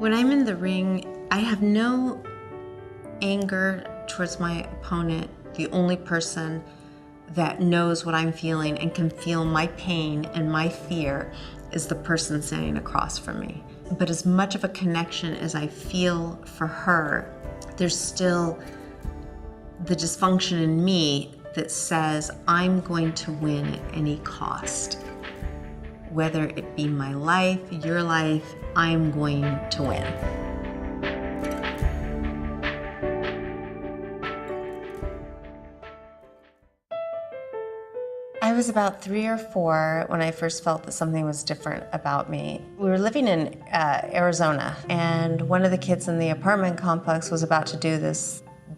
When I'm in the ring, I have no anger towards my opponent. The only person that knows what I'm feeling and can feel my pain and my fear is the person standing across from me. But as much of a connection as I feel for her, there's still the dysfunction in me that says I'm going to win at any cost. Whether it be my life, your life, I'm going to win. I was about 3 or 4 when I first felt that something was different about me. We were living in Arizona, and one of the kids in the apartment complex was about to do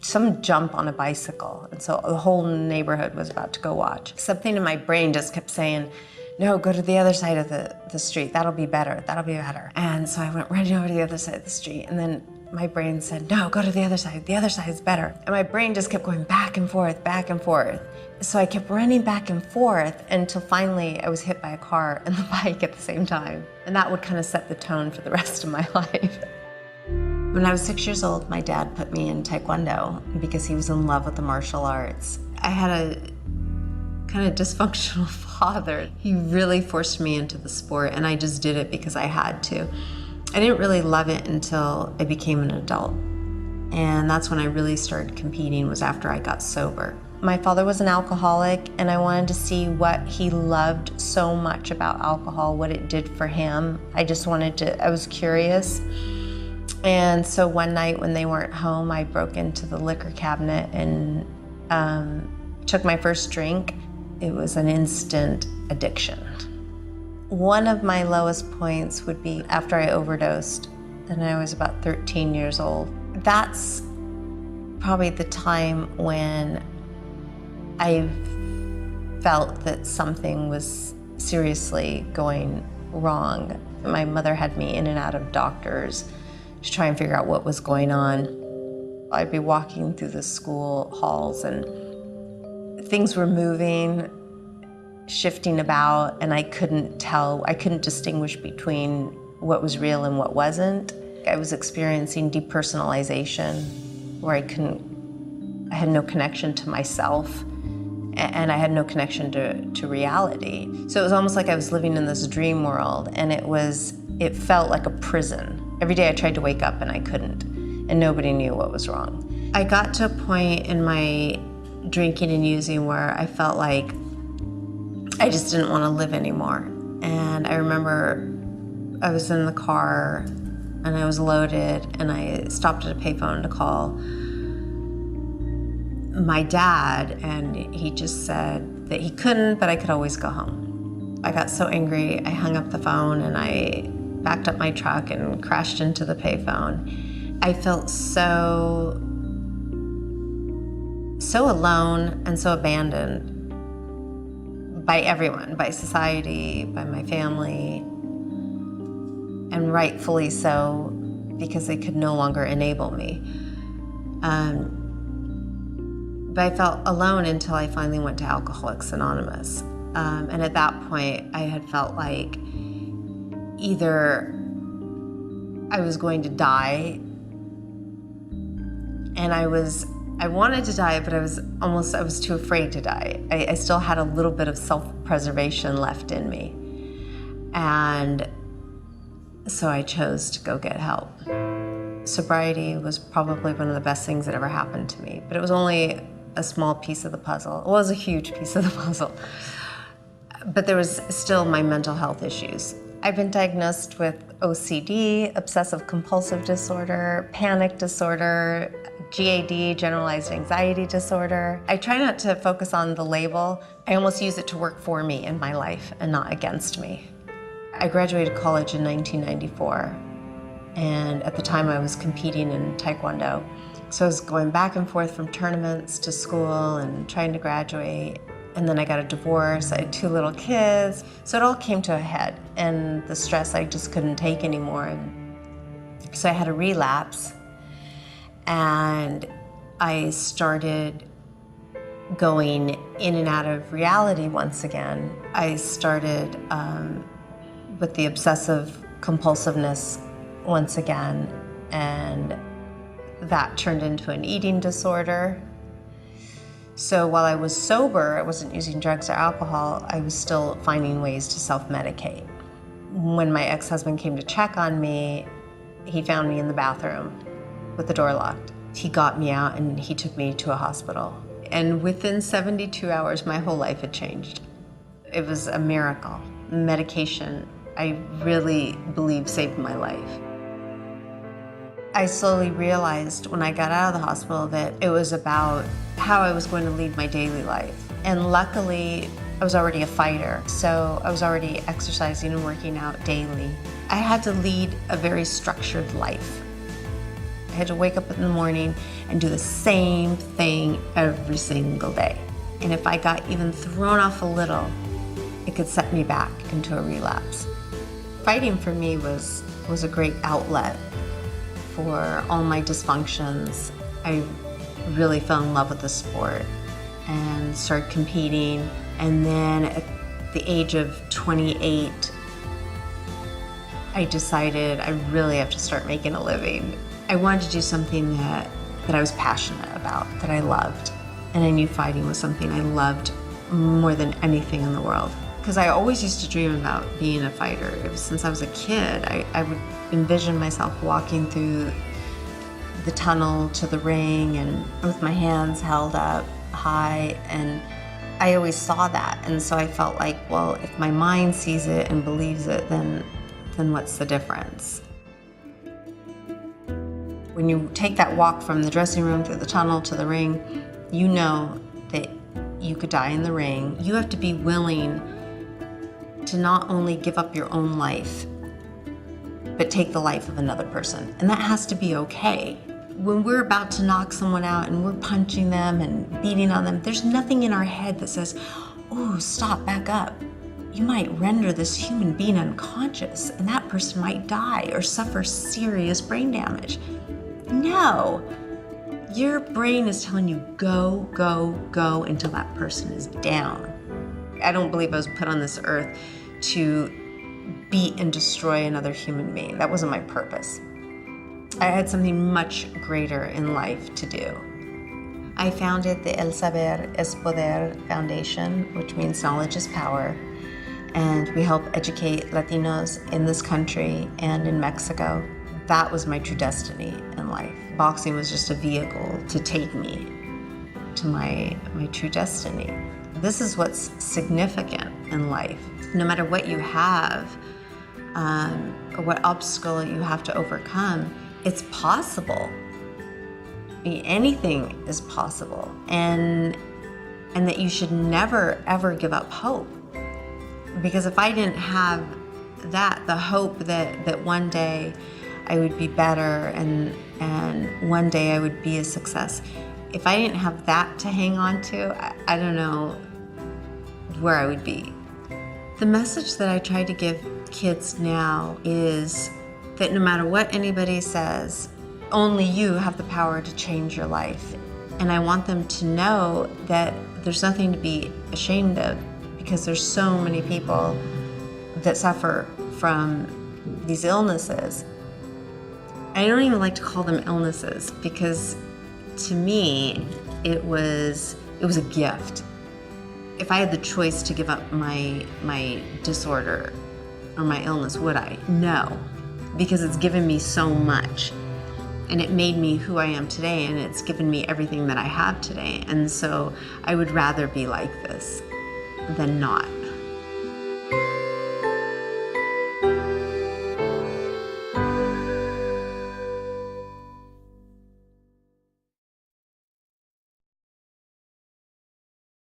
some jump on a bicycle, and so the whole neighborhood was about to go watch. Something in my brain just kept saying, no, go to the other side of the street. That'll be better. That'll be better. And so I went running over to the other side of the street, and then my brain said, no, go to the other side. The other side is better. And my brain just kept going back and forth, back and forth. So I kept running back and forth until finally I was hit by a car and the bike at the same time. And that would kind of set the tone for the rest of my life. When I was 6 years old, my dad put me in Taekwondo because he was in love with the martial arts. I had a kind of dysfunctional father. He really forced me into the sport, and I just did it because I had to. I didn't really love it until I became an adult. And that's when I really started competing, was after I got sober. My father was an alcoholic, and I wanted to see what he loved so much about alcohol, what it did for him. I was curious. And so one night when they weren't home, I broke into the liquor cabinet and took my first drink. It was an instant addiction. One of my lowest points would be after I overdosed, and I was about 13 years old. That's probably the time when I felt that something was seriously going wrong. My mother had me in and out of doctors to try and figure out what was going on. I'd be walking through the school halls and things were moving, shifting about, and I couldn't distinguish between what was real and what wasn't. I was experiencing depersonalization, where I had no connection to myself, and I had no connection to reality. So it was almost like I was living in this dream world, and it felt like a prison. Every day I tried to wake up and I couldn't, and nobody knew what was wrong. I got to a point in my drinking and using where I felt like I just didn't want to live anymore. And I remember I was in the car and I was loaded, and I stopped at a payphone to call my dad, and he just said that he couldn't, but I could always go home. I got so angry, I hung up the phone and I backed up my truck and crashed into the payphone. I felt so alone and so abandoned by everyone, by society, by my family, and rightfully so, because they could no longer enable me. But I felt alone until I finally went to Alcoholics Anonymous. And at that point, I had felt like either I was going to die, and I wanted to die, but I was too afraid to die. I still had a little bit of self-preservation left in me. And so I chose to go get help. Sobriety was probably one of the best things that ever happened to me, but it was only a small piece of the puzzle. It was a huge piece of the puzzle. But there was still my mental health issues. I've been diagnosed with OCD, obsessive compulsive disorder, panic disorder, GAD, generalized anxiety disorder. I try not to focus on the label. I almost use it to work for me in my life and not against me. I graduated college in 1994, and at the time I was competing in Taekwondo. So I was going back and forth from tournaments to school and trying to graduate. And then I got a divorce, I had 2 little kids. So it all came to a head, and the stress I just couldn't take anymore. So I had a relapse, and I started going in and out of reality once again. I started with the obsessive compulsiveness once again, and that turned into an eating disorder. So while I was sober, I wasn't using drugs or alcohol, I was still finding ways to self-medicate. When my ex-husband came to check on me, he found me in the bathroom with the door locked. He got me out and he took me to a hospital. And within 72 hours, my whole life had changed. It was a miracle. Medication, I really believe, saved my life. I slowly realized when I got out of the hospital that it was about how I was going to lead my daily life. And luckily, I was already a fighter, so I was already exercising and working out daily. I had to lead a very structured life. I had to wake up in the morning and do the same thing every single day. And if I got even thrown off a little, it could set me back into a relapse. Fighting for me was a great outlet for all my dysfunctions. I really fell in love with the sport and started competing. And then at the age of 28, I decided I really have to start making a living. I wanted to do something that I was passionate about, that I loved. And I knew fighting was something I loved more than anything in the world. Because I always used to dream about being a fighter. Since I was a kid, I would envision myself walking through the tunnel to the ring and with my hands held up high, and I always saw that. And so I felt like, well, if my mind sees it and believes it, then what's the difference? When you take that walk from the dressing room through the tunnel to the ring, you know that you could die in the ring. You have to be willing to not only give up your own life, but take the life of another person. And that has to be okay. When we're about to knock someone out and we're punching them and beating on them, there's nothing in our head that says, oh, stop, back up. You might render this human being unconscious and that person might die or suffer serious brain damage. No, your brain is telling you go, go, go until that person is down. I don't believe I was put on this earth to beat and destroy another human being. That wasn't my purpose. I had something much greater in life to do. I founded the El Saber es Poder Foundation, which means knowledge is power, and we help educate Latinos in this country and in Mexico. That was my true destiny in life. Boxing was just a vehicle to take me to my true destiny. This is what's significant in life. No matter what you have, or what obstacle you have to overcome, it's possible. Anything is possible. And that you should never, ever give up hope. Because if I didn't have that, the hope that one day I would be better and one day I would be a success, if I didn't have that to hang on to, I don't know where I would be. The message that I try to give kids now is that no matter what anybody says, only you have the power to change your life. And I want them to know that there's nothing to be ashamed of, because there's so many people that suffer from these illnesses. I don't even like to call them illnesses, because to me, it was a gift. If I had the choice to give up my disorder or my illness, would I? No, because it's given me so much. And it made me who I am today, and it's given me everything that I have today. And so I would rather be like this than not.